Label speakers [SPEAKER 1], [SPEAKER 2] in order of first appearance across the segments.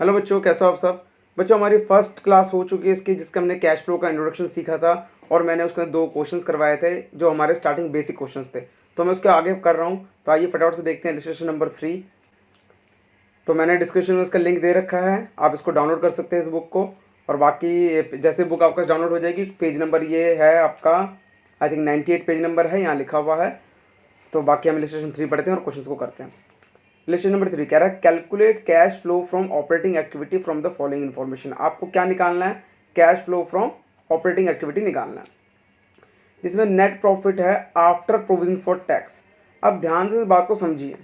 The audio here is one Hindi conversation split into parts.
[SPEAKER 1] हेलो बच्चों, कैसे हो आप सब। बच्चों, हमारी फर्स्ट क्लास हो चुकी है इसकी, जिसका हमने कैश फ्लो का इंट्रोडक्शन सीखा था और मैंने उसके 2 क्वेश्चंस करवाए थे जो हमारे स्टार्टिंग बेसिक क्वेश्चंस थे। तो मैं उसके आगे कर रहा हूँ। तो आइए फटाफट से देखते हैं इलस्ट्रेशन नंबर 3। तो मैंने डिस्क्रिप्शन में इसका लिंक दे रखा है, आप इसको डाउनलोड कर सकते हैं इस बुक को। और बाकी जैसे बुक आपका डाउनलोड हो जाएगी, पेज नंबर ये है आपका, आई थिंक 98 पेज नंबर है, यहाँ लिखा हुआ है। तो बाकी हम इलस्ट्रेशन 3 पढ़ते हैं और क्वेश्चन को करते हैं। लेसन नंबर 3 कह रहा है calculate cash flow from operating activity from the following information. आपको क्या निकालना है? Cash flow from operating activity निकालना है, जिसमें नेट प्रॉफिट है आफ्टर प्रोविजन फॉर टैक्स। अब ध्यान से इस बात को समझिए,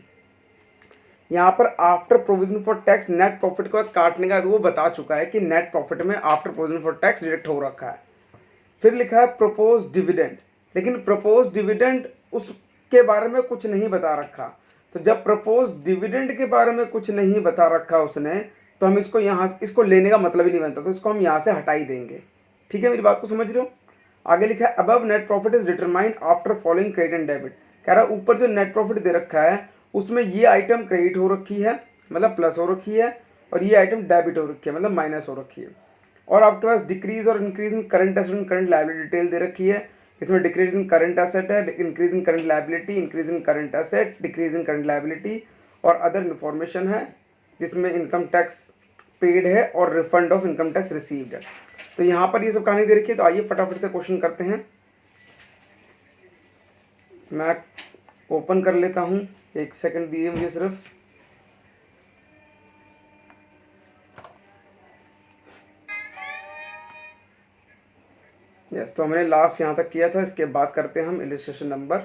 [SPEAKER 1] यहाँ पर after provision for tax net profit के बाद काटने का वो बता चुका है कि नेट प्रॉफिट में after provision for tax deduct हो रखा है। फिर लिखा है प्रपोज डिविडेंड, लेकिन प्रपोज डिविडेंड उसके बारे में कुछ नहीं बता रखा। तो जब प्रपोज डिविडेंड के बारे में कुछ नहीं बता रखा उसने, तो हम इसको यहाँ इसको लेने का मतलब ही नहीं बनता, तो इसको हम यहाँ से हटा ही देंगे। ठीक है, मेरी बात को समझ रहे हो। आगे लिखा है above net profit is determined after following credit and debit. कह रहा है ऊपर जो नेट प्रॉफिट दे रखा है उसमें ये आइटम क्रेडिट हो रखी है, मतलब प्लस हो रखी है, और ये आइटम डेबिट हो रखी है, मतलब माइनस हो रखी है। और आपके पास डिक्रीज और increase in current asset and current liability detail दे रखी है। इसमें डिक्रीज इन करंट एसेट है, increase in current liability, increase in current asset, decrease in current liability और अदर इन्फॉर्मेशन है, जिसमें इनकम टैक्स पेड है और refund of income tax received है। तो यहाँ पर ये सब कहानी दे रखी है। तो आइए फटाफट से क्वेश्चन करते हैं। मैं ओपन कर लेता हूँ, एक सेकंड दिए मुझे सिर्फ। यस, तो हमने लास्ट यहाँ तक किया था, इसके बाद करते हैं हम इलस्ट्रेशन नंबर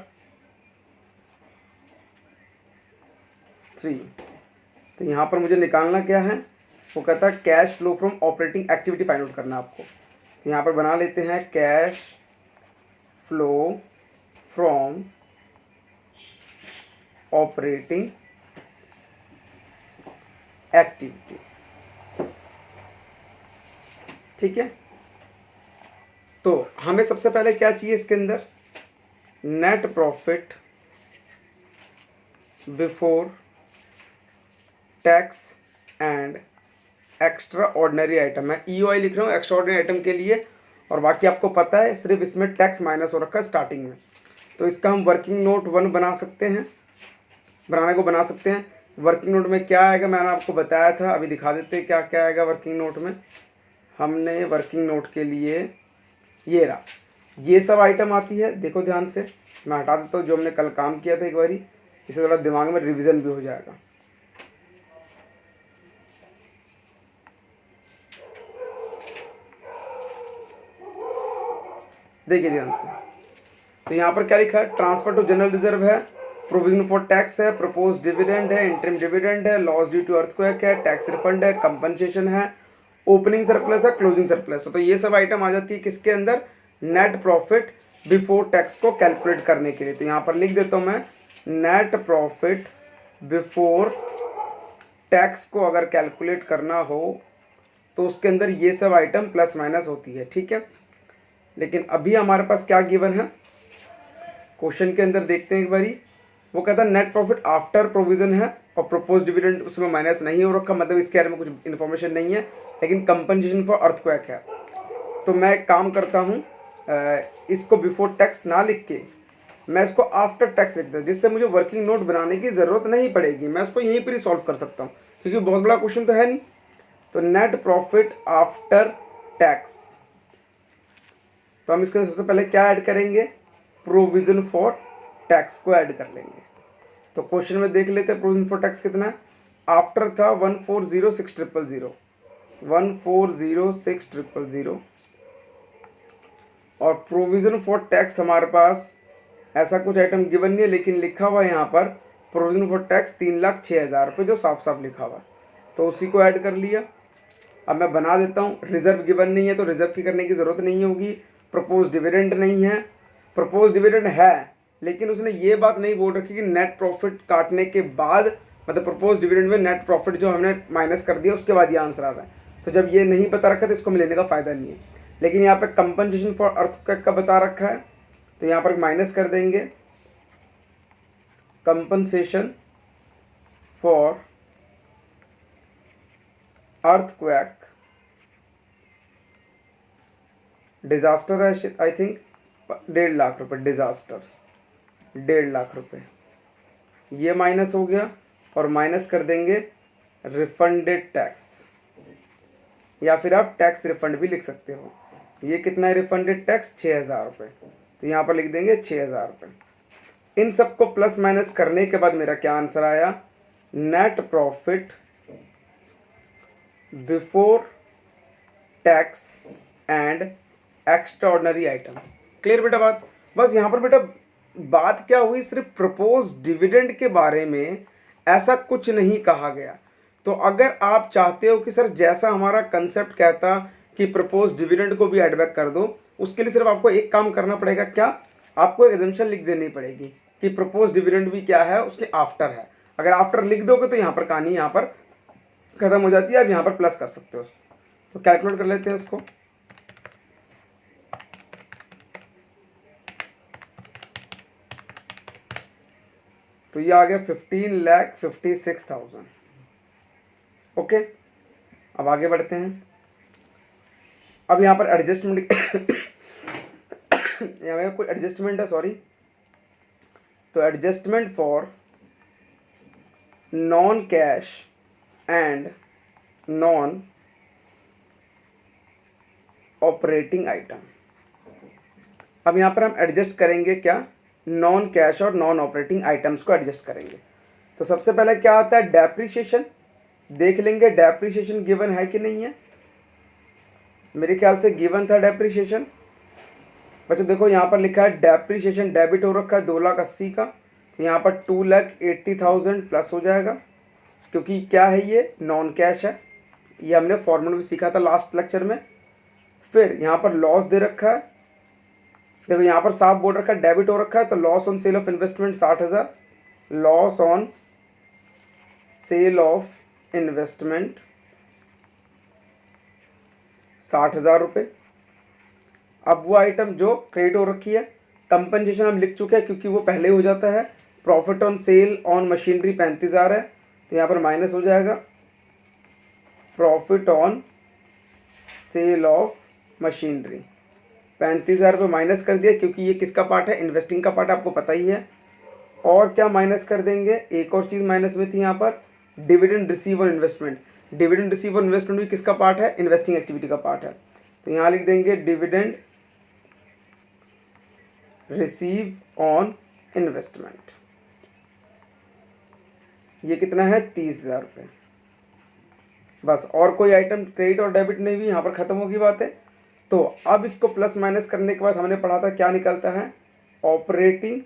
[SPEAKER 1] 3। तो यहाँ पर मुझे निकालना क्या है, वो कहता है cash flow from operating activity find out करना आपको। तो यहाँ पर बना लेते हैं cash flow from operating activity. ठीक है, तो हमें सबसे पहले क्या चाहिए इसके अंदर? Net profit before tax and extra ordinary item. मैं EOI लिख रहा हूँ एक्स्ट्रा ऑर्डिनरी आइटम के लिए, और बाकी आपको पता है सिर्फ इसमें टैक्स माइनस हो रखा है स्टार्टिंग में। तो इसका हम वर्किंग नोट 1 बना सकते हैं, बना सकते हैं। वर्किंग नोट में क्या आएगा मैंने आपको बताया था, अभी दिखा देते हैं क्या क्या आएगा वर्किंग नोट में। हमने वर्किंग नोट के लिए ये रहा, ये सब आइटम आती है। देखो ध्यान से, मैं हटा देता हूँ जो हमने कल काम किया था एक बारी, इससे थोड़ा दिमाग में रिवीजन भी हो जाएगा। देखिए ध्यान से, तो यहाँ पर क्या लिखा है? ट्रांसफर टू जनरल रिजर्व है, प्रोविजन फॉर टैक्स है, प्रपोज डिविडेंड है, इंटरिम डिविडेंड है, लॉस ड्यू टू अर्थक्वेक है, टैक्स रिफंड है, कंपनसेशन है, ओपनिंग सरप्लस है, क्लोजिंग सरप्लस है। तो ये सब आइटम आ जाती है किसके अंदर? नेट प्रॉफिट बिफोर टैक्स को कैलकुलेट करने के लिए। तो यहाँ पर लिख देता हूँ मैं, नेट प्रॉफिट बिफोर टैक्स को अगर कैलकुलेट करना हो तो उसके अंदर ये सब आइटम प्लस माइनस होती है। ठीक है, लेकिन अभी हमारे पास क्या गिवन है क्वेश्चन के अंदर, देखते हैं एक बारी। वो कहता है नेट प्रॉफिट आफ्टर प्रोविजन है और प्रपोज डिविडेंड उसमें माइनस नहीं हो रखा, मतलब इसके बारे में कुछ इन्फॉर्मेशन नहीं है, लेकिन कंपनसेशन फॉर अर्थक्वेक है। तो मैं एक काम करता हूँ, इसको बिफोर टैक्स ना लिख के मैं इसको आफ्टर टैक्स लिख देता हूँ, जिससे मुझे वर्किंग नोट बनाने की ज़रूरत नहीं पड़ेगी, मैं इसको यहीं पर ही सॉल्व कर सकता हूँ, क्योंकि बहुत बड़ा क्वेश्चन तो है नहीं। तो नेट प्रॉफिट आफ्टर टैक्स, तो हम इसके अंदर सबसे पहले क्या ऐड करेंगे? प्रोविजन फॉर टैक्स को ऐड कर लेंगे। तो क्वेश्चन में देख लेते हैं प्रोविजन फॉर टैक्स कितना है। आफ्टर था 1406000, 1406000, और प्रोविजन फॉर टैक्स हमारे पास ऐसा कुछ आइटम गिवन नहीं है, लेकिन लिखा हुआ है यहाँ पर प्रोविजन फॉर टैक्स 3,06,000 रुपये, जो साफ साफ लिखा हुआ है, तो उसी को ऐड कर लिया। अब मैं बना देता हूँ, रिजर्व गिवन नहीं है तो रिजर्व की करने की ज़रूरत नहीं होगी। प्रपोज डिविडेंड नहीं है, प्रपोज डिविडेंड है लेकिन उसने ये बात नहीं बोल रखी कि नेट प्रॉफिट काटने के बाद, मतलब प्रपोज डिविडेंड में नेट प्रॉफिट जो हमने माइनस कर दिया उसके बाद ये आंसर आ रहा है। तो जब ये नहीं बता रखा तो इसको लेने का फ़ायदा नहीं है। लेकिन यहाँ पे कंपनसेशन फॉर अर्थक्वेक का बता रखा है, तो यहाँ पर माइनस कर देंगे कंपनसेशन फॉर अर्थक्वैक डिजास्टर है आई थिंक 1.5 लाख रुपए, डिजास्टर 1.5 लाख रुपए, ये माइनस हो गया। और माइनस कर देंगे रिफंडेड टैक्स, या फिर आप टैक्स रिफंड भी लिख सकते हो। ये कितना है रिफंडेड टैक्स? 6,000 रुपये, तो यहाँ पर लिख देंगे 6,000 रुपये। इन सबको प्लस माइनस करने के बाद मेरा क्या आंसर आया? Net profit before tax and extraordinary item. Clear बेटा बात? बस यहाँ पर बेटा बात क्या हुई, सिर्फ प्रपोज डिविडेंड के बारे में ऐसा कुछ नहीं कहा गया। तो अगर आप चाहते हो कि सर जैसा हमारा कंसेप्ट कहता कि प्रपोज डिविडेंड को भी ऐड बैक कर दो, उसके लिए सिर्फ आपको एक काम करना पड़ेगा। क्या? आपको एक एजम्पशन लिख देनी पड़ेगी कि प्रपोज डिविडेंड भी क्या है, उसके आफ्टर है। अगर आफ्टर लिख दोगे तो यहाँ पर कहानी यहाँ पर खत्म हो जाती है। आप यहाँ पर प्लस कर सकते हो उसको। तो कैलकुलेट कर लेते हैं इसको। तो ये आ गया 15,56,000। ओके, अब आगे बढ़ते हैं। अब यहाँ पर एडजस्टमेंट यहाँ पर कोई एडजस्टमेंट है, सॉरी। तो adjustment for non cash and non operating item. अब यहाँ पर हम एडजस्ट करेंगे क्या? नॉन कैश और नॉन ऑपरेटिंग आइटम्स को एडजस्ट करेंगे। तो सबसे पहले क्या आता है? डेप्रीशिएशन। देख लेंगे डेप्रीशिएशन गिवन है कि नहीं है। मेरे ख्याल से गिवन था डेप्रीशिएशन। बच्चों देखो यहाँ पर लिखा है डेप्रीशिएशन डेबिट हो रखा है 2,80,000 का। तो यहाँ पर 2,80,000 प्लस हो जाएगा, क्योंकि क्या है ये? नॉन कैश है। ये हमने फॉर्मूला भी सीखा था लास्ट लेक्चर में। फिर यहाँ पर लॉस दे रखा है, देखो यहाँ पर साफ बोल रखा है डेबिट हो रखा है। तो loss on sale of investment 60,000, loss on sale of investment 60,000 रुपये। अब वो आइटम जो क्रेडिट हो रखी है, कंपनसेशन हम लिख चुके हैं क्योंकि वो पहले हो जाता है। Profit on sale on machinery 35,000 है, तो यहाँ पर माइनस हो जाएगा। Profit on sale of machinery 35,000 रुपये माइनस कर दिया, क्योंकि ये किसका पार्ट है? इन्वेस्टिंग का पार्ट, आपको पता ही है। और क्या माइनस कर देंगे? एक और चीज़ माइनस में थी यहाँ पर, dividend receive on investment. Dividend receive on investment भी किसका पार्ट है? इन्वेस्टिंग एक्टिविटी का पार्ट है। तो यहाँ लिख देंगे डिविडेंड रिसीव ऑन इन्वेस्टमेंट। ये कितना है? 30,000 रुपये। बस, और कोई आइटम क्रेडिट और डेबिट नहीं भी, यहाँ पर ख़त्म होगी बातें। तो अब इसको प्लस माइनस करने के बाद हमने पढ़ा था क्या निकलता है? Operating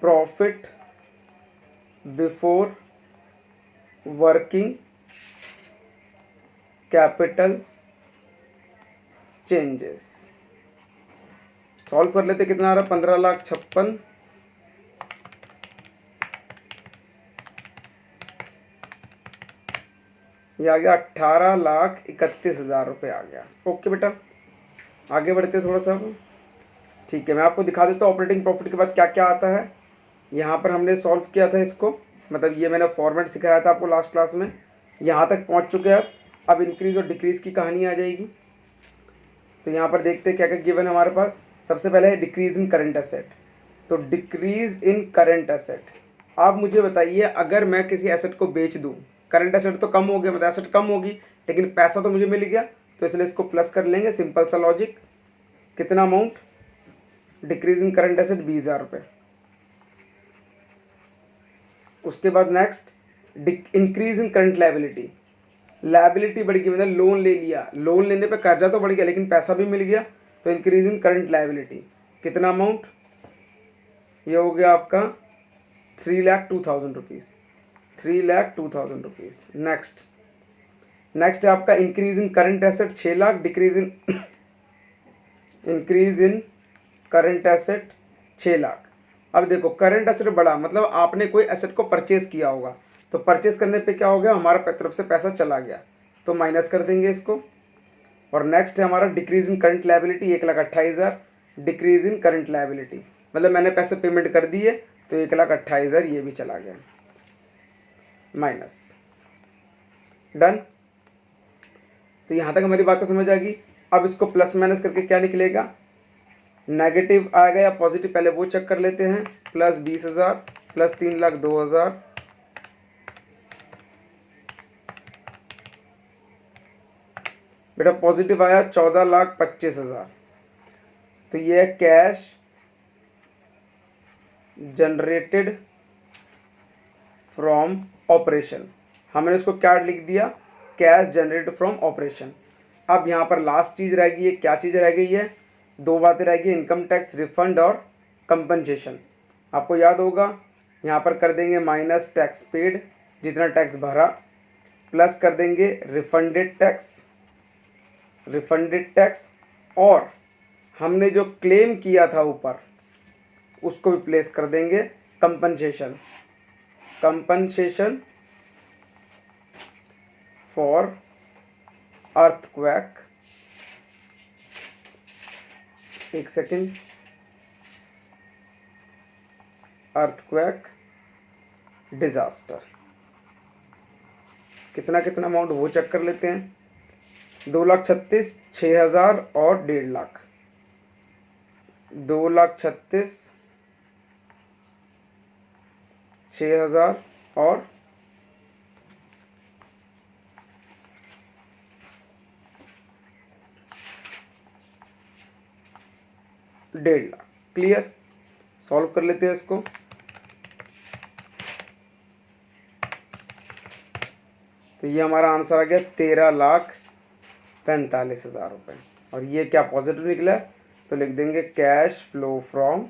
[SPEAKER 1] profit before working capital changes. Solve कर लेते, कितना आ रहा है? 15,56,000। ये आ गया 18,31,000 रुपये आ गया। ओके बेटा, आगे बढ़ते थोड़ा सा। ठीक है, मैं आपको दिखा देता हूँ ऑपरेटिंग प्रॉफिट के बाद क्या क्या आता है। यहाँ पर हमने सॉल्व किया था इसको, मतलब ये मैंने फॉर्मेट सिखाया था आपको लास्ट क्लास में। यहाँ तक पहुँच चुके हैं। अब इंक्रीज़ और डिक्रीज़ की कहानी आ जाएगी। तो यहाँ पर देखते हैं क्या क्या गिवन है हमारे पास। सबसे पहले है डिक्रीज़ इन करंट एसेट। तो डिक्रीज़ इन करंट एसेट, आप मुझे बताइए, अगर मैं किसी एसेट को बेच दूँ, करंट एसेट तो कम हो गया, मतलब एसेट कम होगी, लेकिन पैसा तो मुझे मिल गया, तो इसलिए इसको प्लस कर लेंगे। सिंपल सा लॉजिक। कितना amount? Decrease in current asset 20,000 रुपये। उसके बाद next increase in current liability. Liability बढ़ गई, मतलब लोन ले लिया, लोन लेने पे कर्जा तो बढ़ गया लेकिन पैसा भी मिल गया, तो इंक्रीज इन करंट लायबिलिटी। कितना अमाउंट? ये हो गया आपका 3,02,000 रुपीज़। 3,02,000 रुपीज़। नेक्स्ट है आपका increase in current asset 6 lakh, decrease in current asset 6 lakh. अब देखो करंट एसेट बढ़ा, मतलब आपने कोई एसेट को परचेज किया होगा, तो परचेज करने पे क्या हो गया? हमारा तरफ से पैसा चला गया, तो माइनस कर देंगे इसको। और नेक्स्ट है हमारा decrease in current liability 1,28,000। Decrease in current liability मतलब मैंने पैसे पेमेंट कर दिए, तो 1,28,000 ये भी चला गया माइनस। डन। तो यहाँ तक हमारी बातें समझ आ गई। अब इसको प्लस माइनस करके क्या निकलेगा, नेगेटिव आएगा या पॉजिटिव, पहले वो चेक कर लेते हैं। प्लस 20,000 प्लस 3,02,000, बेटा पॉजिटिव आया 14,25,000। तो ये है कैश जनरेटेड फ्रॉम ऑपरेशन। हमने इसको क्या लिख दिया, कैश जनरेटेड फ्रॉम ऑपरेशन। अब यहाँ पर लास्ट चीज़ रह गई है, क्या चीज़ रह गई है, दो बातें रह गई, इनकम टैक्स रिफंड और कंपनसेशन। आपको याद होगा यहाँ पर कर देंगे माइनस टैक्स पेड, जितना टैक्स भरा, प्लस कर देंगे रिफंडेड टैक्स, और हमने जो क्लेम किया था ऊपर उसको भी प्लेस कर देंगे कंपनसेशन फॉर अर्थक्वेक। एक सेकेंड, अर्थक्वेक डिजास्टर। कितना अमाउंट वो चेक कर लेते हैं, 2,36,000, 6,000 और 1.5 लाख। 2,36,000, 6,000 और 1.5 लाख। क्लियर, सॉल्व कर लेते हैं इसको। तो ये हमारा आंसर आ गया 13,45,000 रुपये। और ये क्या पॉजिटिव निकला, तो लिख देंगे cash flow from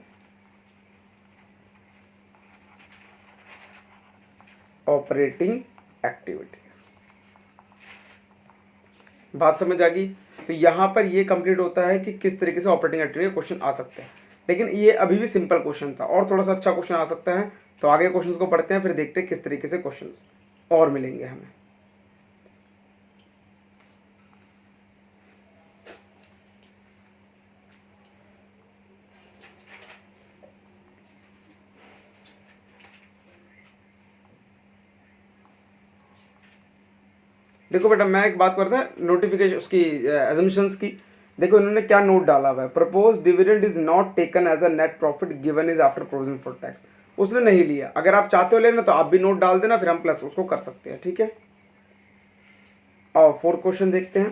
[SPEAKER 1] operating activities. बात समझ आ गई। तो यहाँ पर ये कंप्लीट होता है कि किस तरीके से ऑपरेटिंग एक्टिविटी क्वेश्चन आ सकते हैं। लेकिन ये अभी भी सिंपल क्वेश्चन था, और थोड़ा सा अच्छा क्वेश्चन आ सकता है। तो आगे क्वेश्चंस को पढ़ते हैं, फिर देखते हैं किस तरीके से क्वेश्चंस और मिलेंगे हमें। देखो बेटा, मैं एक बात करता है नोटिफिकेशन उसकी एजम्पशंस की। देखो इन्होंने क्या नोट डाला हुआ है, propose dividend is not taken as a net profit given is after provision for tax. उसने नहीं लिया। अगर आप चाहते हो लेना तो आप भी नोट डाल देना, फिर हम प्लस उसको कर सकते हैं, ठीक है। और फोर्थ क्वेश्चन देखते हैं।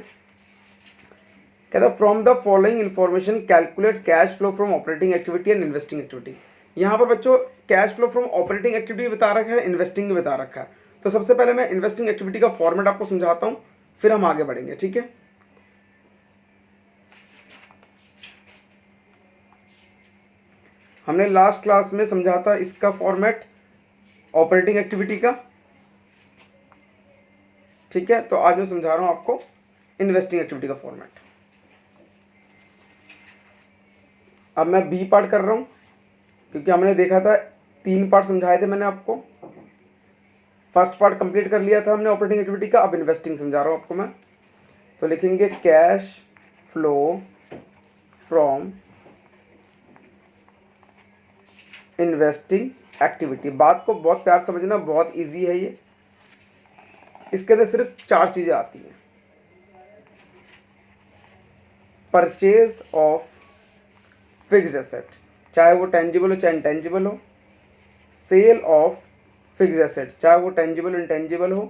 [SPEAKER 1] कहता है from the following information calculate cash flow from operating activity and investing activity. यहाँ पर बच्चों cash flow from operating activity बता रखा है, इन्वेस्टिंग भी बता रखा है। तो सबसे पहले मैं इन्वेस्टिंग एक्टिविटी का फॉर्मेट आपको समझाता हूँ, फिर हम आगे बढ़ेंगे, ठीक है। हमने लास्ट क्लास में समझा था इसका फॉर्मेट ऑपरेटिंग एक्टिविटी का, ठीक है। तो आज मैं समझा रहा हूं आपको इन्वेस्टिंग एक्टिविटी का फॉर्मेट। अब मैं बी पार्ट कर रहा हूं, क्योंकि हमने देखा था 3 पार्ट समझाए थे मैंने आपको। फर्स्ट पार्ट कंप्लीट कर लिया था हमने ऑपरेटिंग एक्टिविटी का, अब इन्वेस्टिंग समझा रहा हूं आपको मैं। तो लिखेंगे cash flow from investing activity. बात को बहुत प्यार समझना, बहुत इजी है ये। इसके अंदर सिर्फ 4 चीजें आती हैं, परचेज ऑफ फिक्स्ड एसेट, चाहे वो टेंजिबल हो चाहे इनटेंजिबल हो, सेल ऑफ फिक्स्ड एसेट, चाहे वो टेंजिबल इनटेंजिबल हो।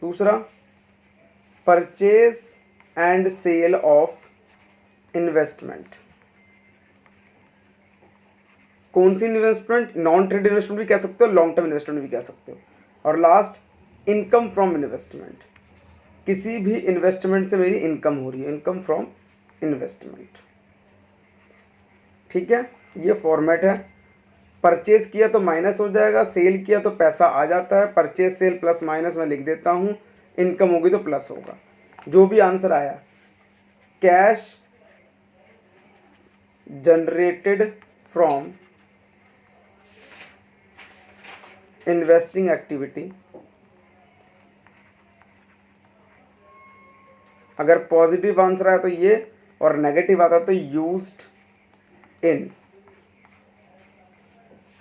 [SPEAKER 1] दूसरा, purchase and sale of investment. कौन सी इन्वेस्टमेंट, नॉन ट्रेड इन्वेस्टमेंट भी कह सकते हो, लॉन्ग टर्म इन्वेस्टमेंट भी कह सकते हो। और लास्ट, इनकम फ्रॉम इन्वेस्टमेंट, किसी भी इन्वेस्टमेंट से मेरी इनकम हो रही है, इनकम फ्रॉम इन्वेस्टमेंट, ठीक है। ये फॉर्मेट है। परचेज किया तो माइनस हो जाएगा, सेल किया तो पैसा आ जाता है, परचेज सेल प्लस माइनस मैं लिख देता हूँ, इनकम होगी तो प्लस होगा। जो भी आंसर आया, cash generated from investing activity, अगर पॉजिटिव आंसर आया तो ये, और नेगेटिव आता तो used in,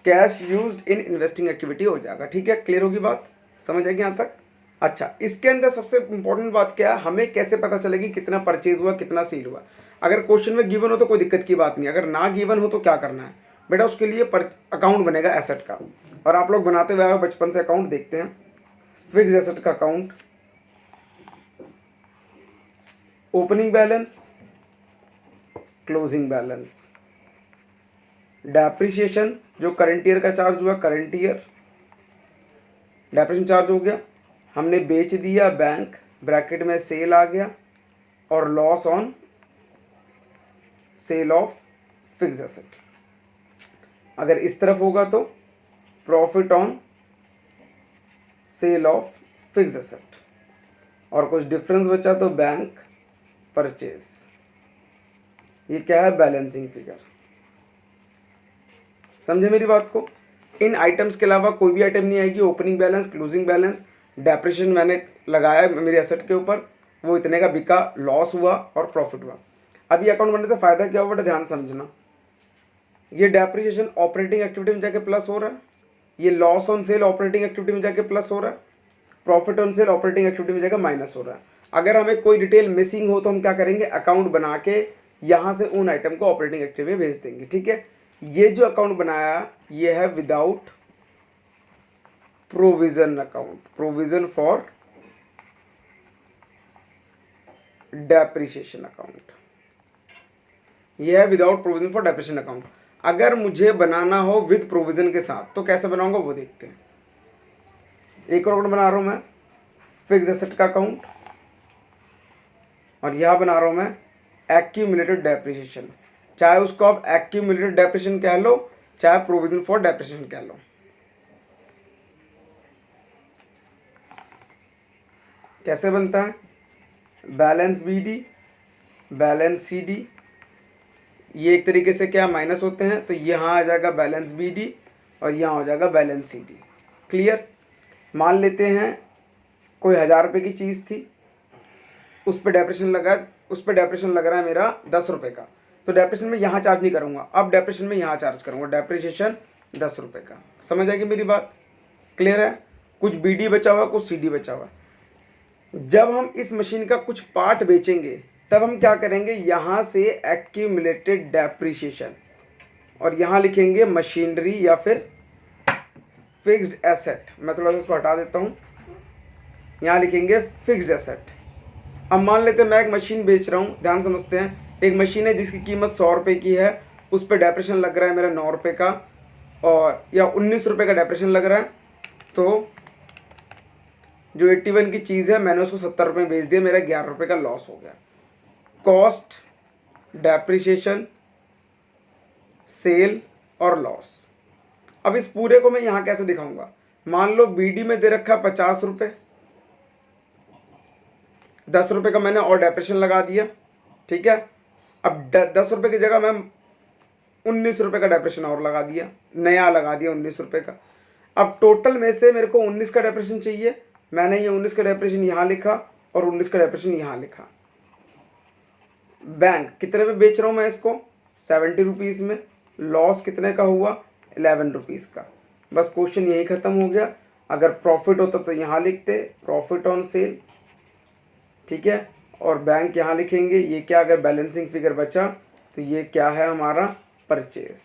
[SPEAKER 1] cash used in investing activity हो जाएगा, ठीक है। क्लियर होगी बात, समझ आएगी यहाँ तक। अच्छा, इसके अंदर सबसे इंपॉर्टेंट बात क्या है, हमें कैसे पता चलेगी कितना परचेज हुआ कितना सेल हुआ। अगर क्वेश्चन में गिवन हो तो कोई दिक्कत की बात नहीं, अगर ना गिवन हो तो क्या करना है बेटा, उसके लिए अकाउंट बनेगा एसेट का, और आप लोग बनाते हुए आए हो बचपन से अकाउंट। देखते हैं फिक्स एसेट का account, opening balance, closing balance, depreciation जो करंट ईयर का चार्ज हुआ करंट ईयर डेप्रिसिएशन चार्ज हो गया, हमने बेच दिया बैंक, ब्रैकेट में सेल आ गया, और loss on sale of fix asset. अगर इस तरफ होगा तो profit on sale of fix asset, और कुछ डिफरेंस बचा तो बैंक परचेज। ये क्या है, बैलेंसिंग फिगर। समझे मेरी बात को। इन आइटम्स के अलावा कोई भी आइटम नहीं आएगी। Opening balance, closing balance, depreciation मैंने लगाया मेरे एसेट के ऊपर, वो इतने का बिका, लॉस हुआ और प्रॉफिट हुआ। अब ये अकाउंट बनने से फायदा क्या हुआ बेटा, ध्यान समझना। ये डेप्रिसिएशन ऑपरेटिंग एक्टिविटी में जाके प्लस हो रहा है, ये loss on sale operating activity में जाके प्लस हो रहा है, profit on sale operating activity में जाकर माइनस हो रहा है। अगर हमें कोई डिटेल मिसिंग हो तो हम क्या करेंगे, अकाउंट बना के यहाँ से उन आइटम को ऑपरेटिंग एक्टिविटी में भेज देंगे। ठीक है, ये जो अकाउंट बनाया ये है without provision account, provision for depreciation account, ये है without provision for depreciation account. अगर मुझे बनाना हो विद प्रोविजन के साथ तो कैसे बनाऊंगा वो देखते हैं। एक और अकाउंट बना रहा हूं मैं फिक्स एसेट का अकाउंट, और यहां बना रहा हूं मैं एक्यूमुलेटेड डेप्रिसिएशन। चाहे उसको आप एक्यूमुलेटेड डेप्रिसिएशन कह लो, चाहे प्रोविजन फॉर डेप्रिसिएशन कह लो। कैसे बनता है, बैलेंस बीडी, बैलेंस सीडी, ये एक तरीके से क्या माइनस होते हैं, तो यहाँ आ जाएगा बैलेंस बीडी और यहाँ हो जाएगा बैलेंस सीडी। क्लियर। मान लेते हैं कोई 1000 रुपये की चीज़ थी, उस पर डेप्रिसिएशन लगा, उस पर डेप्रिसिएशन लग रहा है मेरा 10 रुपये का, तो डेप्रिसिएशन में यहाँ चार्ज नहीं करूँगा, अब डेप्रिसिएशन में यहाँ चार्ज करूँगा, डेप्रिसिएशन 10 रुपये का। समझ आएगी मेरी बात, क्लियर है। कुछ बीडी बचा हुआ, कुछ सीडी बचा हुआ। जब हम इस मशीन का कुछ पार्ट बेचेंगे तब हम क्या करेंगे, यहाँ से एक्यूमुलेटेड डेप्रिसिएशन, और यहाँ लिखेंगे मशीनरी या फिर फिक्स्ड एसेट। मैं थोड़ा सा इसको हटा देता हूँ, यहाँ लिखेंगे फिक्स्ड एसेट। अब मान लेते हैं मैं एक मशीन बेच रहा हूँ, ध्यान समझते हैं। एक मशीन है जिसकी कीमत 100 रुपये की है, उस पर डेप्रिसिएशन लग रहा है मेरा 9 रुपये का, और या 19 रुपये का डेप्रिसिएशन लग रहा है। तो जो 81 की चीज़ है मैंने उसको 70 रुपये में बेच दिया, मेरा 11 रुपये का लॉस हो गया। कॉस्ट, डेप्रिसिएशन, सेल और लॉस। अब इस पूरे को मैं यहाँ कैसे दिखाऊंगा, मान लो बीडी में दे रखा 50 रुपये, 10 रुपये का मैंने और डेप्रिसिएशन लगा दिया। ठीक है, अब 10 रुपये की जगह मैं 19 रुपये का डेप्रिसिएशन और लगा दिया, नया लगा दिया 19 रुपये का। अब टोटल में से मेरे को 19 का डेप्रिसिएशन चाहिए, मैंने ये 19 का डेप्रिसिएशन यहाँ लिखा और 19 का डेप्रिसिएशन यहाँ लिखा। बैंक कितने में बेच रहा हूँ मैं इसको, 70 रुपीज़ में। लॉस कितने का हुआ, 11 रुपीज़ का। बस क्वेश्चन यही ख़त्म हो गया। अगर प्रॉफिट होता तो यहाँ लिखते प्रॉफिट ऑन सेल, ठीक है, और बैंक यहाँ लिखेंगे। ये क्या, अगर बैलेंसिंग फिगर बचा तो ये क्या है हमारा परचेज,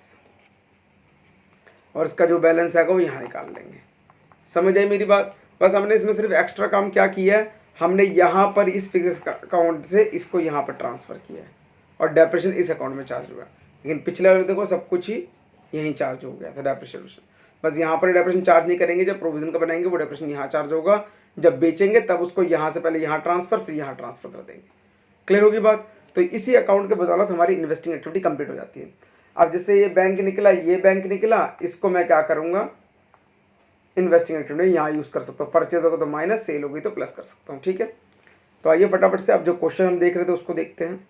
[SPEAKER 1] और इसका जो बैलेंस आएगा वो यहाँ निकाल लेंगे। समझ आई मेरी बात। बस हमने इसमें सिर्फ एक्स्ट्रा काम क्या किया है, हमने यहाँ पर इस फिक्स अकाउंट से इसको यहाँ पर ट्रांसफ़र किया है, और डेप्रिसिएशन इस अकाउंट में चार्ज हुआ। लेकिन पिछले वाले में देखो सब कुछ ही यहीं चार्ज हो गया था डेप्रिसिएशन। बस यहाँ पर डेप्रिसिएशन चार्ज नहीं करेंगे, जब प्रोविजन का बनाएंगे वो डेप्रिसिएशन यहाँ चार्ज होगा, जब बेचेंगे तब उसको यहाँ से पहले यहाँ ट्रांसफ़र फिर यहाँ ट्रांसफ़र कर देंगे। क्लियर होगी बात। तो इसी अकाउंट के बदौलत हमारी इन्वेस्टिंग एक्टिविटी कंप्लीट हो जाती है। अब जैसे ये बैंक निकला, ये बैंक निकला, इसको मैं क्या करूँगा, इन्वेस्टिंग एक्टिविटी यहाँ यूज़ कर सकता हूँ। परचेज होगा तो माइनस, सेल होगी तो प्लस कर सकता हूँ। ठीक है, तो आइए फटाफट से अब जो क्वेश्चन हम देख रहे थे उसको देखते हैं।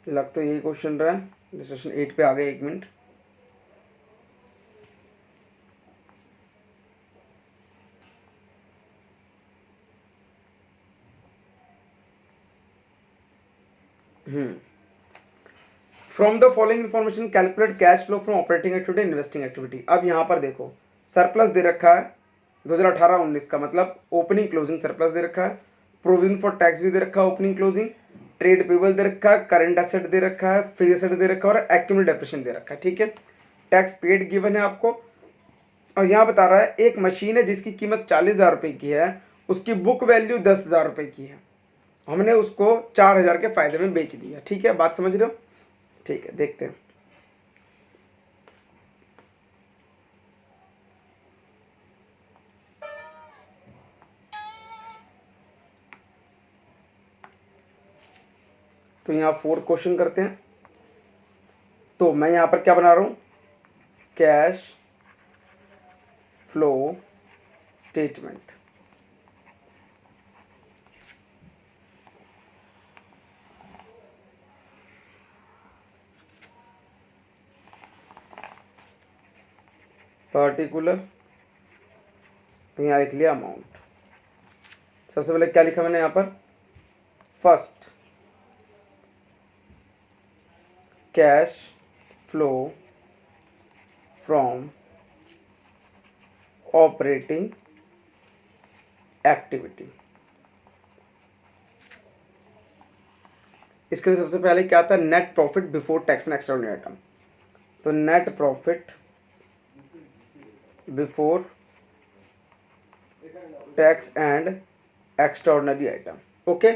[SPEAKER 1] लग तो यही क्वेश्चन रहा है। सेशन 8 पे आ गए, 1 minute. From the following information calculate cash flow from operating activity investing activity. अब यहाँ पर देखो सरप्लस दे रखा है 2018-19 का, मतलब ओपनिंग क्लोजिंग सरप्लस दे रखा है, प्रोविजन फॉर टैक्स भी दे रखा है ओपनिंग क्लोजिंग, ट्रेड पेबल दे रखा है, करंट एसेट दे रखा है, फिक्स्ड एसेट दे रखा है और एक्यूमुलेटेड डेप्रिसिएशन दे रखा है। ठीक है, टैक्स पेड गिवन है आपको। और यहाँ बता रहा है एक मशीन है जिसकी कीमत 40,000 रुपये की है, उसकी बुक वैल्यू 10,000 रुपये की है, हमने उसको 4,000 के फायदे में बेच दिया। ठीक है, बात समझ रहे हो? ठीक है, देखते हैं। तो यहाँ 4 क्वेश्चन करते हैं। तो मैं यहाँ पर क्या बना रहा हूँ, कैश फ्लो स्टेटमेंट। पर्टिकुलर, तो यहाँ लिख लिया अमाउंट। सबसे पहले क्या लिखा मैंने यहाँ पर, first cash flow from operating activity. इसके लिए सबसे पहले क्या आता है, net profit before tax and extraordinary item. तो net profit before tax and extraordinary item. Okay,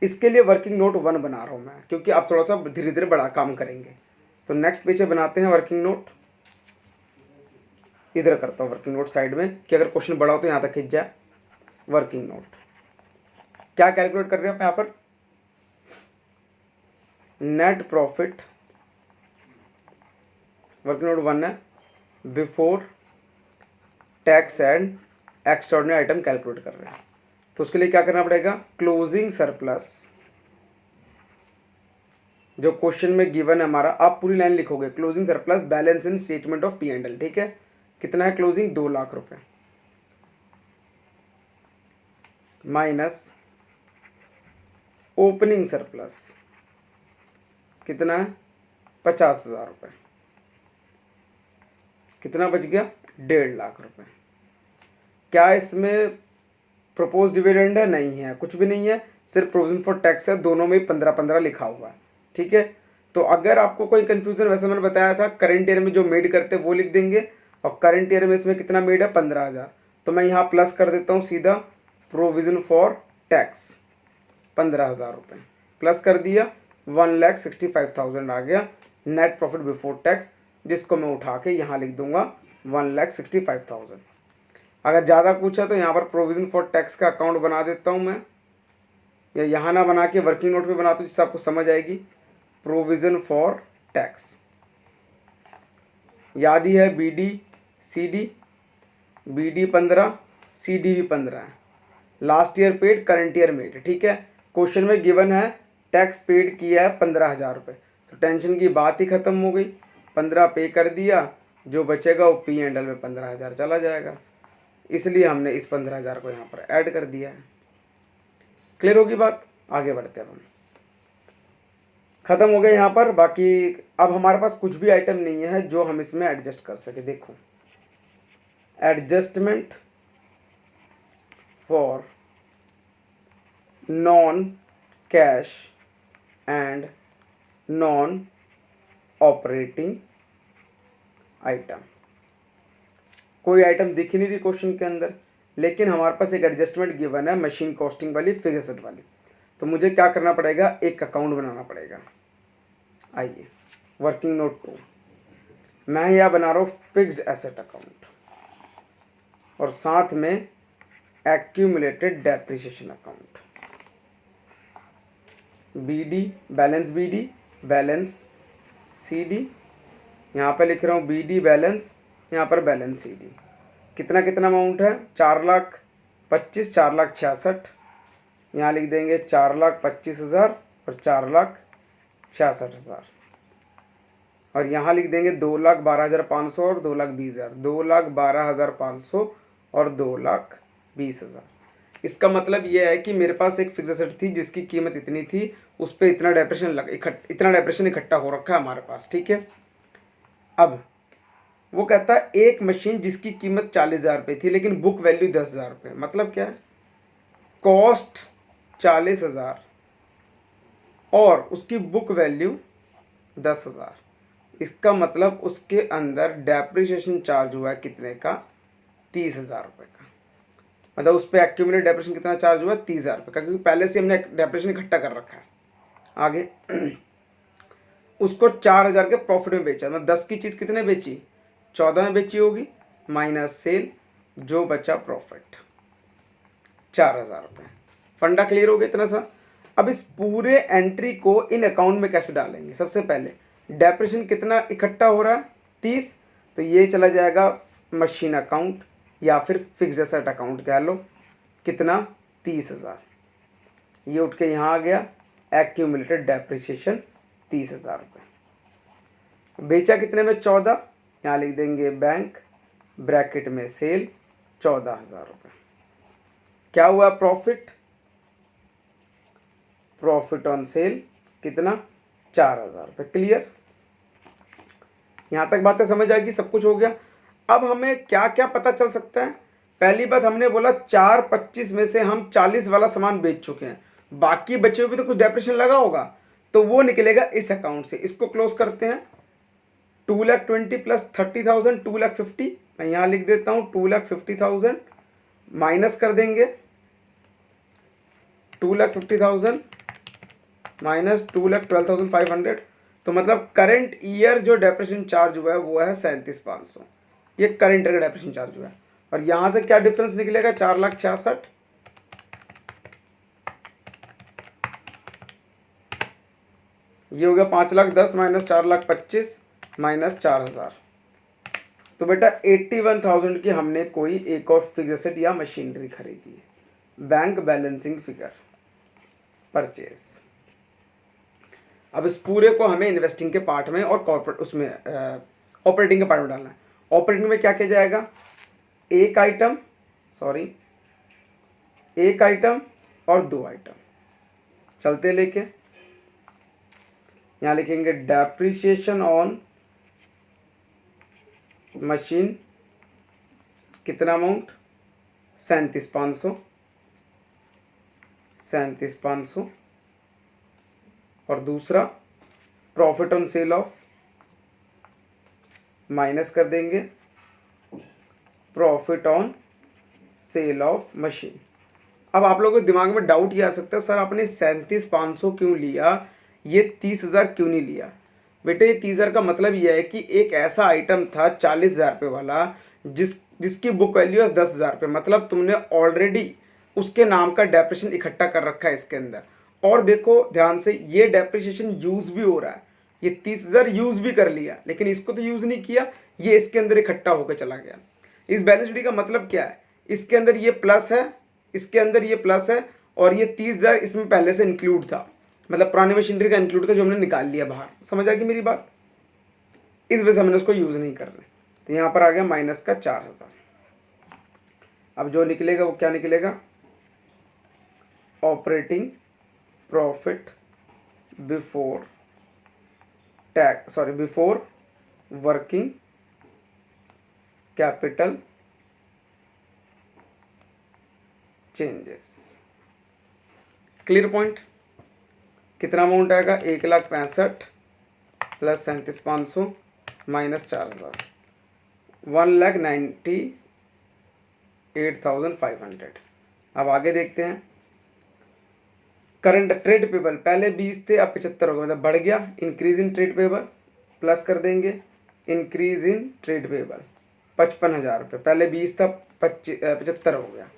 [SPEAKER 1] इसके लिए वर्किंग नोट 1 बना रहा हूँ मैं, क्योंकि आप थोड़ा सा धीरे धीरे बड़ा काम करेंगे। तो नेक्स्ट पेज पे बनाते हैं वर्किंग नोट। इधर करता हूँ वर्किंग नोट साइड में, कि अगर क्वेश्चन बड़ा हो तो यहाँ तक खिंच जाए। वर्किंग नोट क्या कैलकुलेट कर रहे हैं आप यहाँ पर, नेट प्रॉफिट, वर्किंग नोट 1 है, before tax and extraordinary item calculate कर रहे हैं। तो उसके लिए क्या करना पड़ेगा, क्लोजिंग सरप्लस, जो क्वेश्चन में गिवन है हमारा, आप पूरी लाइन लिखोगे, closing surplus balance in statement of P and L. ठीक है, कितना है क्लोजिंग, 2 लाख रुपए, माइनस ओपनिंग सरप्लस कितना है, 50,000 रुपये, कितना बच गया, 1.5 लाख रुपए। क्या इसमें प्रपोज डिविडेंड है, नहीं है, कुछ भी नहीं है, सिर्फ प्रोविजन फॉर टैक्स है, दोनों में 15-15 लिखा हुआ है। ठीक है, तो अगर आपको कोई कंफ्यूजन, वैसे मैंने बताया था करंट ईयर में जो मेड करते हैं वो लिख देंगे, और करंट ईयर में इसमें कितना मेड है, 15,000, तो मैं यहाँ प्लस कर देता हूँ सीधा, प्रोविजन फॉर टैक्स 15,000 रुपये प्लस कर दिया, 1,65,000 आ गया नेट प्रॉफिट बिफोर टैक्स, जिसको मैं उठा के यहाँ लिख दूंगा 1,65,000। अगर ज़्यादा पूछा तो यहाँ पर प्रोविज़न फॉर टैक्स का अकाउंट बना देता हूँ मैं, या यहाँ ना बना के वर्किंग नोट पे बनाता हूँ, जिससे आपको समझ आएगी। प्रोविज़न फॉर टैक्स याद ही है, बी डी 15, सी डी भी 15 है, last year paid, current year made. ठीक है, क्वेश्चन में गिवन है टैक्स पेड किया है 15,000 रुपये, तो टेंशन की बात ही ख़त्म हो गई, 15 पे कर दिया, जो बचेगा वो पी एंड एल में 15,000 चला जाएगा, इसलिए हमने इस 15,000 को यहाँ पर ऐड कर दिया है। क्लियर होगी बात, आगे बढ़ते हैं हम। ख़त्म हो गया यहाँ पर, बाकी अब हमारे पास कुछ भी आइटम नहीं है जो हम इसमें एडजस्ट कर सके। देखो, adjustment for non cash and non operating item. कोई आइटम दिख ही नहीं रही क्वेश्चन के अंदर, लेकिन हमारे पास एक एडजस्टमेंट गिवन है मशीन कॉस्टिंग वाली, फिक्स्ड एसेट वाली, तो मुझे क्या करना पड़ेगा, एक अकाउंट बनाना पड़ेगा। आइए, वर्किंग नोट 2 मैं यहाँ बना रहा हूँ फिक्स्ड एसेट अकाउंट, और साथ में accumulated depreciation account, BD balance CD, यहाँ पर लिख रहा हूँ BD बैलेंस, यहाँ पर बैलेंस CD। कितना कितना अमाउंट है, 4,25,000, 4,66,000, यहाँ लिख देंगे 4,25,000 और 4,66,000, और यहाँ लिख देंगे 2,12,500 और 2,20,000, 2,12,500 और 2,20,000। इसका मतलब ये है कि मेरे पास एक फिक्स एसेट थी जिसकी कीमत इतनी थी, उस पर इतना डेप्रेशन इकट्ठा हो रखा है हमारे पास, ठीक है। अब वो कहता है एक मशीन जिसकी कीमत 40,000 रुपये थी लेकिन बुक वैल्यू 10,000 रुपये, मतलब क्या है, कॉस्ट 40,000 और उसकी बुक वैल्यू 10,000। इसका मतलब उसके अंदर डेप्रिसिएशन चार्ज हुआ है कितने का, 30,000 रुपये का। मतलब उस पर एक्यूमुलेट डेप्रिसिएशन कितना चार्ज हुआ है, 30,000 रुपये का, क्योंकि पहले से हमने डेप्रिसिएशन इकट्ठा कर रखा है। आगे उसको 4,000 के प्रॉफिट में बेचा, मतलब 10 की चीज़ कितने बेची, 14 में बेची होगी, माइनस सेल, जो बचा प्रॉफिट 4,000 रुपये। फंडा क्लियर हो गया इतना सा। अब इस पूरे एंट्री को इन अकाउंट में कैसे डालेंगे, सबसे पहले डेप्रिसिएशन कितना इकट्ठा हो रहा है, 30, तो ये चला जाएगा मशीन अकाउंट या फिर फिक्स एसेट अकाउंट कह लो, कितना 30,000, ये उठ के यहाँ आ गया, एक्यूमुलेटेड डेप्रिसिएशन 30,000 रुपये। बेचा कितने में, 14, यहाँ लिख देंगे बैंक ब्रैकेट में सेल 14,000 रुपये। क्या हुआ प्रॉफिट, प्रॉफिट ऑन सेल कितना, 4,000 रुपये। क्लियर, यहाँ तक बातें समझ आएगी, सब कुछ हो गया। अब हमें क्या क्या पता चल सकता है, पहली बात हमने बोला 4,25 में से हम 40 वाला सामान बेच चुके हैं, बाकी बचे हुए भी तो कुछ डेप्रिसिएशन लगा होगा, तो वो निकलेगा इस अकाउंट से। इसको क्लोज करते हैं, 2,20,000 प्लस 30,000, 2,50,000, मैं यहाँ लिख देता हूँ 2,50,000, माइनस कर देंगे 2,50,000 माइनस 2,12,500, तो मतलब करंट ईयर जो डेप्रिसिएशन चार्ज हुआ है वो है 37,500, ये करंट ईयर का डेप्रिसिएशन चार्ज हुआ है। और यहाँ से क्या डिफरेंस निकलेगा, 4,66,000, ये हो गया 5,10,000 माइनस 4,25,000 माइनस 4,000, तो बेटा 81,000 की हमने कोई एक और फिक्स एसेट या मशीनरी खरीदी है। Bank balancing figure purchase. अब इस पूरे को हमें इन्वेस्टिंग के पार्ट में और कॉर्पोरेट उसमें ऑपरेटिंग के पार्ट में डालना है। ऑपरेटिंग में क्या किया जाएगा, एक आइटम और दो आइटम चलते लेके, यहाँ लिखेंगे डेप्रिसिएशन ऑन मशीन कितना अमाउंट, 37,500, और दूसरा profit on sale of, minus कर देंगे profit on sale of machine. अब आप लोगों के दिमाग में डाउट ये आ सकता है, सर आपने 37,500 क्यों लिया, ये 30,000 क्यों नहीं लिया। बेटे ये 30,000 का मतलब ये है कि एक ऐसा आइटम था 40,000 रुपये वाला जिसकी बुक वैल्यू है 10,000 रुपये, मतलब तुमने ऑलरेडी उसके नाम का डेप्रिसिएशन इकट्ठा कर रखा है इसके अंदर। और देखो ध्यान से, ये डेप्रिसिएशन यूज़ भी हो रहा है, ये 30,000 यूज़ भी कर लिया, लेकिन इसको तो यूज़ नहीं किया, ये इसके अंदर इकट्ठा होकर चला गया। इस बैलेंस शीट का मतलब क्या है, इसके अंदर ये प्लस है, इसके अंदर ये प्लस है, और ये 30,000 इसमें पहले से इंक्लूड था, मतलब पुरानी मशीनरी का इंक्लूड था जो हमने निकाल लिया बाहर। समझ आ गई मेरी बात, इस वजह से हमने उसको यूज़ नहीं कर रहे। तो यहाँ पर आ गया माइनस का 4,000। अब जो निकलेगा वो क्या निकलेगा, operating profit before working capital changes. Clear point, कितना अमाउंट आएगा, 1,65,000 प्लस 37,500 माइनस 4,000, 1,98,500। अब आगे देखते हैं, करंट ट्रेड पेबल पहले 20 थे, अब 75 हो गए, मतलब बढ़ गया, increase in trade payable, plus कर देंगे इंक्रीज इन ट्रेड पेबल 55,000 रुपये, पहले 20 था 75 हो गया,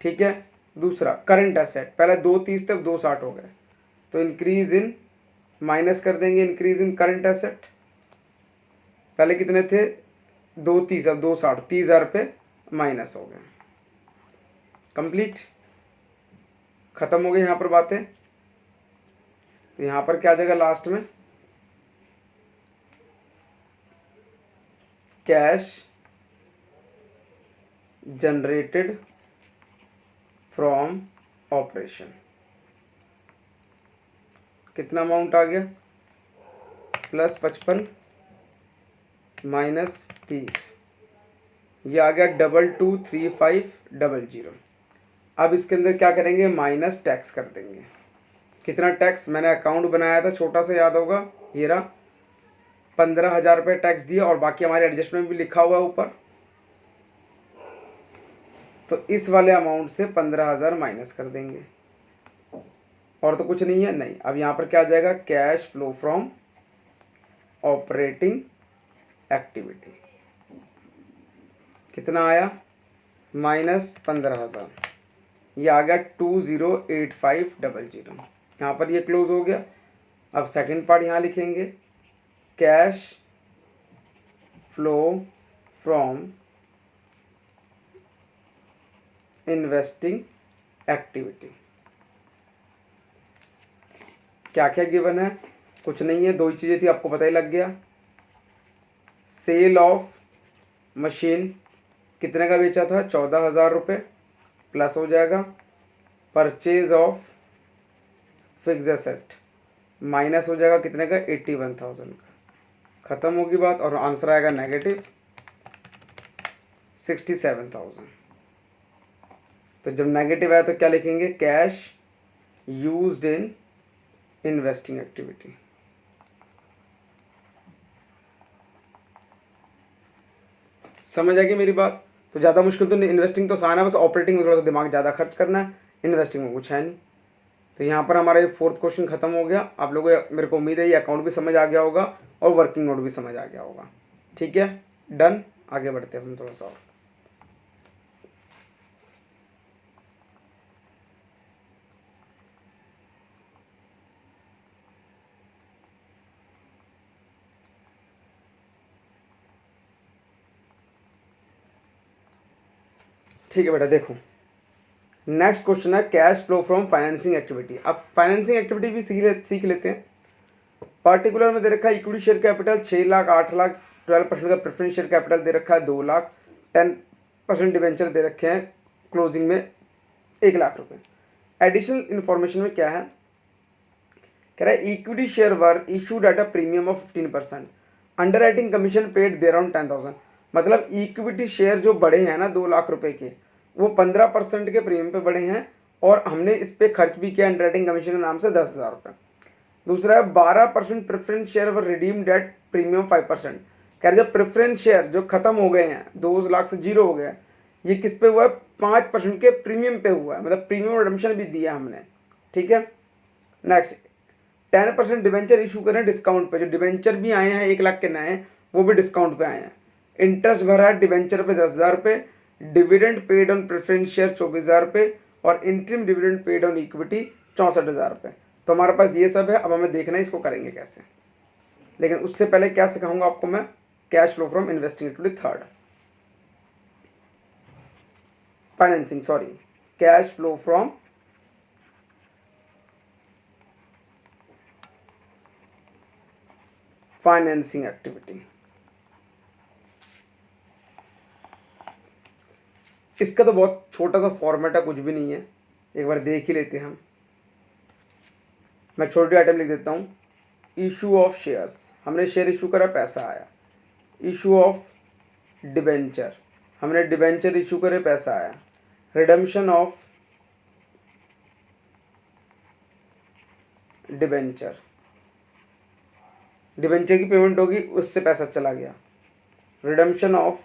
[SPEAKER 1] ठीक है। दूसरा करंट एसेट, पहले 2,30 थे, अब 2,60 हो गए, तो इंक्रीज इन, माइनस कर देंगे इंक्रीज इन करंट एसेट, पहले कितने थे 2,30, अब 2,60, 30,000 रुपये माइनस हो गए। कंप्लीट, खत्म हो गई यहाँ पर बातें। तो यहाँ पर क्या आ जाएगा लास्ट में, कैश जनरेटेड फ्रॉम ऑपरेशन, कितना अमाउंट आ गया, +55 -30, ये आ गया 223500। अब इसके अंदर क्या करेंगे, माइनस टैक्स कर देंगे। कितना टैक्स, मैंने अकाउंट बनाया था छोटा सा, याद होगा, ये रहा, 15,000 रुपये टैक्स दिया और बाकी हमारे एडजस्टमेंट भी लिखा हुआ है ऊपर। तो इस वाले अमाउंट से 15,000 माइनस कर देंगे, और तो कुछ नहीं है, नहीं। अब यहाँ पर क्या आ जाएगा, cash flow from operating activity, कितना आया, -15,000, ये आ गया 208500। यहाँ पर ये क्लोज हो गया। अब सेकंड पार्ट यहाँ लिखेंगे, cash flow from investing activity. क्या क्या गिवन है, कुछ नहीं है, 2 ही चीज़ें थी, आपको पता ही लग गया। सेल ऑफ मशीन कितने का बेचा था, 14,000 रुपये, प्लस हो जाएगा। Purchase of fix asset minus हो जाएगा, कितने का, 81,000 का। ख़त्म होगी बात, और आंसर आएगा नेगेटिव 67,000। तो जब नेगेटिव आया तो क्या लिखेंगे, cash used in investing activity. समझ आ गई मेरी बात। तो ज़्यादा मुश्किल तो नहीं, इन्वेस्टिंग तो आसान है, बस ऑपरेटिंग में थोड़ा सा दिमाग ज़्यादा खर्च करना है, इन्वेस्टिंग में कुछ है नहीं। तो यहाँ पर हमारा ये 4th क्वेश्चन खत्म हो गया। आप लोगों को, मेरे को उम्मीद है ये अकाउंट भी समझ आ गया होगा और वर्किंग नोट भी समझ आ गया होगा। ठीक है, डन, आगे बढ़ते हैं हम थोड़ा सा और। ठीक है बेटा, देखो नेक्स्ट क्वेश्चन है cash flow from financing activity. अब फाइनेंसिंग एक्टिविटी भी सीख लेते हैं। पार्टिकुलर में दे रखा है equity share capital 6 lakh, 8 lakh, 12% का प्रेफरेंस शेयर कैपिटल दे रखा है 2 लाख, 10% डिवेंचर दे रखे हैं क्लोजिंग में 1 लाख रुपए। एडिशनल इन्फॉर्मेशन में क्या है, कह रहा है equity share were issued at a premium of 15%, under writing commission paid they around 10,000। मतलब इक्विटी शेयर जो बड़े हैं ना 2 लाख रुपए के, वो 15% के प्रीमियम पे बढ़े हैं, और हमने इस पर खर्च भी किया अंडर राइटिंग कमीशन के नाम से 10,000 रुपये। दूसरा है 12% preference share were redeemed at premium 5%। कह रहे जब प्रेफरेंस शेयर जो खत्म हो गए हैं, 2 लाख से 0 हो गया, ये किस पे हुआ है, 5% के प्रीमियम पे हुआ है, मतलब प्रीमियम रिडम्पशन भी दिया हमने। ठीक है, नेक्स्ट 10% डिवेंचर इशू करें डिस्काउंट पे, जो डिवेंचर भी आए हैं 1 लाख के नए, वो भी डिस्काउंट पे आए हैं। इंटरेस्ट भरा है डिवेंचर पे 10,000 रुपये, dividend paid on preference share 24,000 रुपये, और interim dividend paid on equity 64,000 रुपये। तो हमारे पास ये सब है। अब हमें देखना है इसको करेंगे कैसे, लेकिन उससे पहले क्या सिखाऊंगा आपको मैं, cash flow from investing activity, third financing, sorry, cash flow from financing activity. इसका तो बहुत छोटा सा फॉर्मेट है, कुछ भी नहीं है, एक बार देख ही लेते हैं हम। मैं छोटी आइटम लिख देता हूँ। इशू ऑफ शेयर्स, हमने शेयर इशू करा, पैसा आया। इशू ऑफ डिबेंचर, हमने डिबेंचर इशू करे, पैसा आया। रिडम्पशन ऑफ डिबेंचर, डिबेंचर की पेमेंट होगी, उससे पैसा चला गया। Redemption of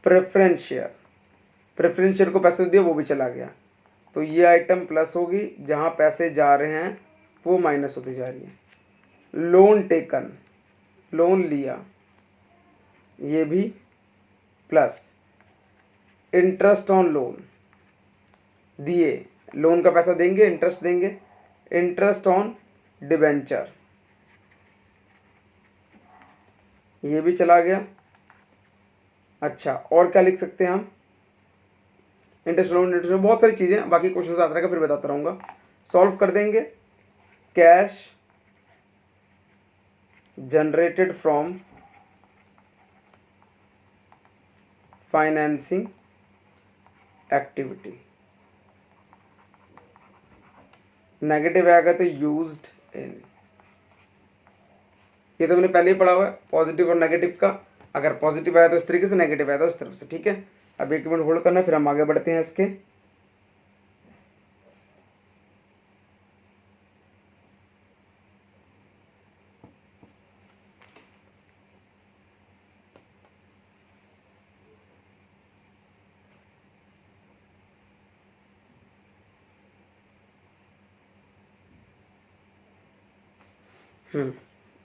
[SPEAKER 1] preference share, preference share को पैसे दिया, वो भी चला गया। तो ये आइटम प्लस होगी, जहाँ पैसे जा रहे हैं वो माइनस होती जा रही है। लोन टेकन, लोन लिया, ये भी प्लस। इंटरेस्ट ऑन लोन दिए, लोन का पैसा देंगे, इंटरेस्ट देंगे। इंटरेस्ट ऑन डिबेंचर, ये भी चला गया। अच्छा, और क्या लिख सकते हैं हम, इंटरेस्ट लोन, इंटरेस्ट, बहुत सारी चीज़ें, बाकी क्वेश्चन आता रहेगा, फिर बताता रहूँगा, सॉल्व कर देंगे। Cash generated from financing activity, negative आएगा तो यूज्ड इन। ये तो मैंने पहले ही पढ़ा हुआ है पॉजिटिव और नेगेटिव का, अगर पॉजिटिव आया तो इस तरीके से, नेगेटिव आया तो इस तरफ से, ठीक है। अब एक मिनट होल्ड करना, फिर हम आगे बढ़ते हैं इसके।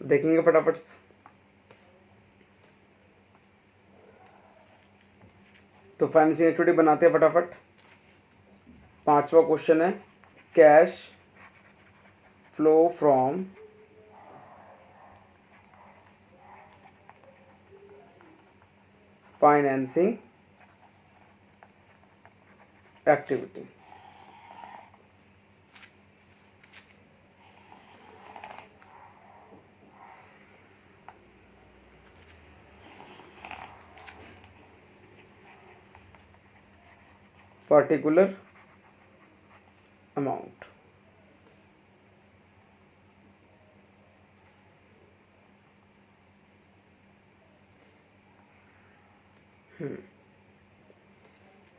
[SPEAKER 1] देखेंगे फटाफट से। तो फाइनेंसिंग एक्टिविटी बनाते हैं फटाफट। 5वां क्वेश्चन है cash flow from financing activity. Particular amount.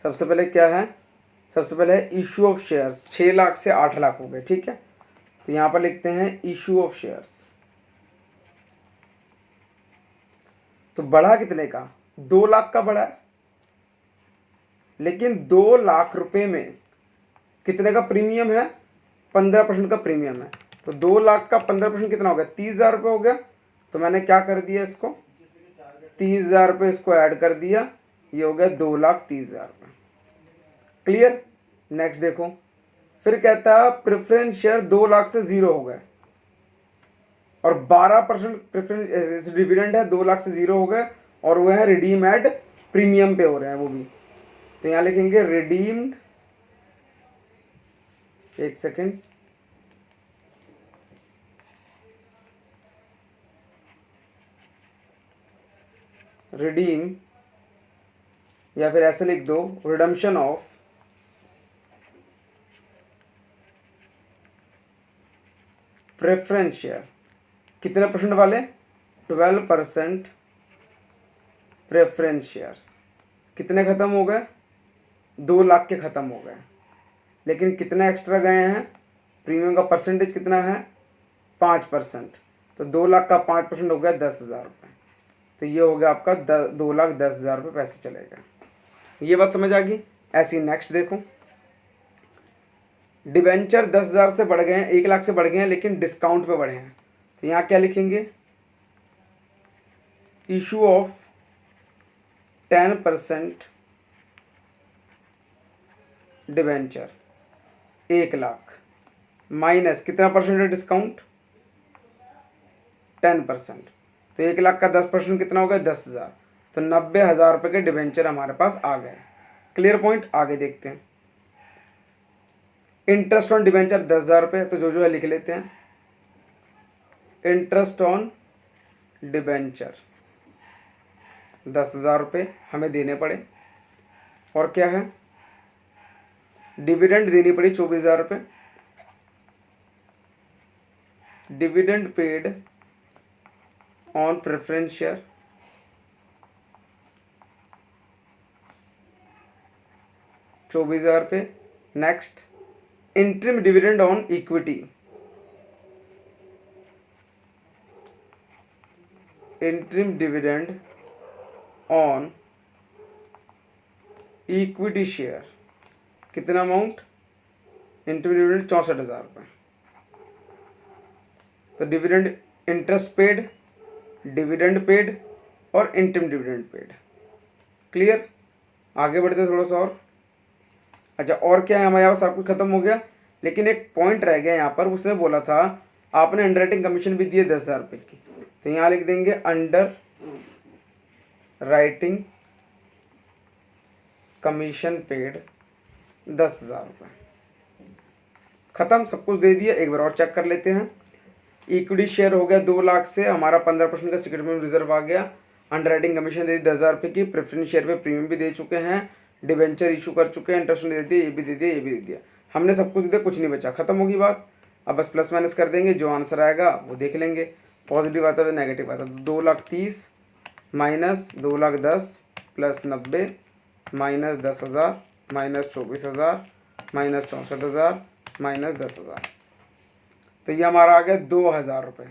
[SPEAKER 1] सबसे पहले क्या है, सबसे पहले है इशू ऑफ शेयर्स। 6 लाख से 8 लाख हो गए, ठीक है। तो यहां पर लिखते हैं इशू ऑफ शेयर्स। तो बढ़ा कितने का, 2 लाख का बढ़ा है, लेकिन 2 लाख रुपए में कितने का प्रीमियम है, 15% का प्रीमियम है। तो 2 लाख का 15% कितना हो गया, 30,000 रुपये हो गया। तो मैंने क्या कर दिया, इसको 30,000 रुपये इसको ऐड कर दिया, ये हो गया 2,30,000 रुपये। क्लियर। नेक्स्ट देखो, फिर कहता है प्रेफरेंस शेयर 2 लाख से 0 हो गए और 12% प्रेफरेंस डिविडेंड है, 2 लाख से 0 हो गए और वो है रिडीम एट प्रीमियम पे हो रहे हैं वो भी। तो यहाँ लिखेंगे रिडीम्ड, एक सेकेंड, रिडीम, या फिर ऐसे लिख दो रिडम्पशन ऑफ प्रेफरेंस शेयर। कितने परसेंट वाले, 12% प्रेफरेंस शेयर्स। कितने ख़त्म हो गए, 2 लाख के ख़त्म हो गए, लेकिन कितने एक्स्ट्रा गए हैं, प्रीमियम का परसेंटेज कितना है, 5%। तो 2 लाख का 5% हो गया 10,000 रुपये। तो ये हो गया आपका 2,10,000 रुपये पैसे चलेगा। ये बात समझ आ गई। ऐसी नेक्स्ट देखो, डिबेंचर 10,000 से बढ़ गए हैं, 1 लाख से बढ़ गए हैं, लेकिन डिस्काउंट पे बढ़े हैं। तो यहाँ क्या लिखेंगे, issue of 10% debenture 1 lakh minus कितना परसेंट है डिस्काउंट, 10%। तो 1 लाख का 10% कितना हो गया, 10,000। तो 90,000 रुपये के डिबेंचर हमारे पास आ गए। Clear point. आगे देखते हैं, इंटरेस्ट ऑन डिबेंचर 10,000 रुपये, तो जो है लिख लेते हैं। इंटरेस्ट ऑन डिबेंचर 10,000 रुपये हमें देने पड़े। और क्या है, डिविडेंड देनी पड़ी 24,000 रुपये। Dividend paid on preference share 24,000 रुपये। Next, interim dividend on equity, interim dividend on equity share कितना अमाउंट, इंटरिम डिविडेंड 64,000 रुपये। तो dividend, interest paid, dividend paid और इंटरिम डिविडेंड पेड। क्लियर। आगे बढ़ते थोड़ा सा और। अच्छा, और क्या है, हमारे यहाँ सब कुछ खत्म हो गया, लेकिन एक पॉइंट रह गया यहाँ पर। उसने बोला था आपने अंडर राइटिंग कमीशन भी दिए 10,000 रुपये की। तो यहाँ लिख देंगे अंडर राइटिंग कमीशन पेड 10,000 रुपये। खत्म, सब कुछ दे दिया। एक बार और चेक कर लेते हैं। इक्विटी शेयर हो गया 2 लाख से, हमारा 15% का सिक्योरिटी रिजर्व आ गया। अंडरराइटिंग कमीशन दे दी 10,000 रुपये की, प्रेफरेंस शेयर पे प्रीमियम भी दे चुके हैं, डिवेंचर इशू कर चुके हैं, इंटरेस्ट दे दिए, ये भी दे दिया, ये भी दे दिया, हमने सब कुछ दे दिया, कुछ नहीं बचा, खत्म होगी बात। अब बस प्लस माइनस कर देंगे, जो आंसर आएगा वो देख लेंगे, पॉजिटिव आता है तो नेगेटिव आता है। तो 2,30,000 minus 2,10,000 plus 90 minus 10,000 minus 24,000 minus 64,000 minus 10,000, तो ये हमारा आ गया 2,000 रुपये।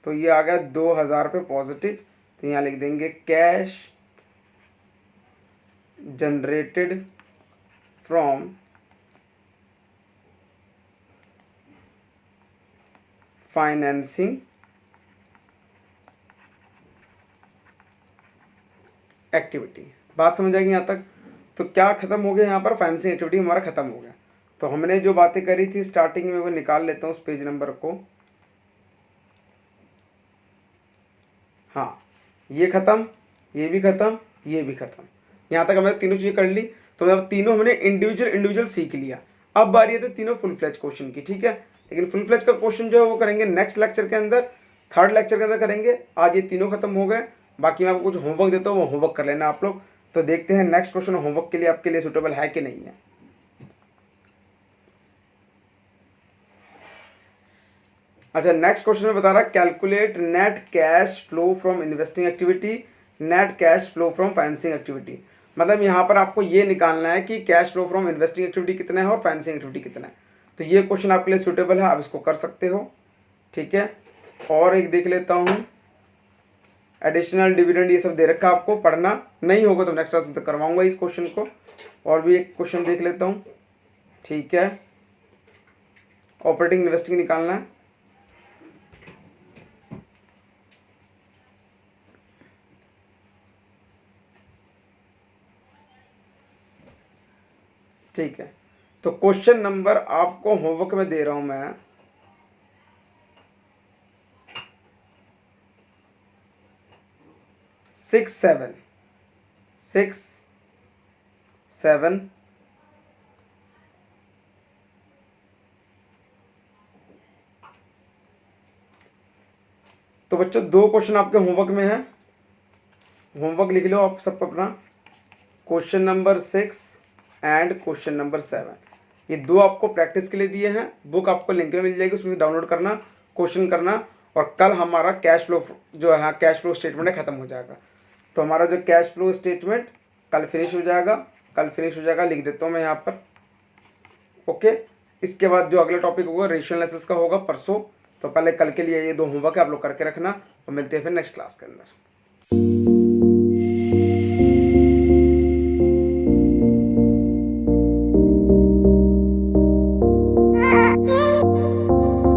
[SPEAKER 1] तो ये आ गया 2,000 रुपये पॉजिटिव। तो यहाँ लिख देंगे cash generated from financing activity. बात समझ आएगी यहाँ तक? तो क्या खत्म हो गया यहाँ पर, फाइनेंसिंग एक्टिविटी हमारा खत्म हो गया। तो हमने जो बातें करी थी स्टार्टिंग में वो निकाल लेता हूँ उस पेज नंबर को। हाँ, ये खत्म, ये भी खत्म, ये भी खत्म। यहाँ तक हमने तीनों चीज़ें कर ली। तो मतलब तीनों हमने इंडिविजुअल सीख लिया। अब बारी है तीनों फुल फ्लैज क्वेश्चन की, ठीक है। लेकिन फुल फ्लैज का क्वेश्चन जो है वो करेंगे नेक्स्ट लेक्चर के अंदर, थर्ड लेक्चर के अंदर करेंगे। आज ये तीनों खत्म हो गए, बाकी मैं आपको कुछ होमवर्क देता हूँ, वो होमवर्क कर लेना आप लोग। तो देखते हैं नेक्स्ट क्वेश्चन होमवर्क के लिए आपके लिए सूटेबल है कि नहीं है। अच्छा, नेक्स्ट क्वेश्चन में बता रहा calculate net cash flow from investing activity, net cash flow from financing activity. मतलब यहाँ पर आपको ये निकालना है कि cash flow from investing activity कितना है और फाइनेंसिंग एक्टिविटी कितना है। तो ये क्वेश्चन आपके लिए सूटेबल है, आप इसको कर सकते हो, ठीक है। और एक देख लेता हूँ, एडिशनल डिविडेंड, ये सब दे रखा है आपको, पढ़ना नहीं होगा तो नेक्स्ट क्लास तक करवाऊंगा इस क्वेश्चन को। और भी एक क्वेश्चन देख लेता हूँ, ठीक है। ऑपरेटिंग इन्वेस्टिंग निकालना है, ठीक है। तो क्वेश्चन नंबर आपको होमवर्क में दे रहा हूं मैं, 6-7 तो बच्चों 2 क्वेश्चन आपके होमवर्क में है, होमवर्क लिख लो आप सब अपना। Question number 6 and question number 7, ये 2 आपको प्रैक्टिस के लिए दिए हैं। बुक आपको लिंक में मिल जाएगी, उसमें डाउनलोड करना, क्वेश्चन करना, और कल हमारा कैश फ्लो जो है कैश फ्लो स्टेटमेंट है खत्म हो जाएगा। तो हमारा जो कैश फ्लो स्टेटमेंट कल फिनिश हो जाएगा, लिख देता हूँ मैं यहाँ पर, ओके। इसके बाद जो अगला टॉपिक होगा रेशियो एनालिसिस का होगा परसों। तो पहले कल के लिए ये 2 होमवर्क है, आप लोग करके रखना, और मिलते हैं फिर नेक्स्ट क्लास के अंदर।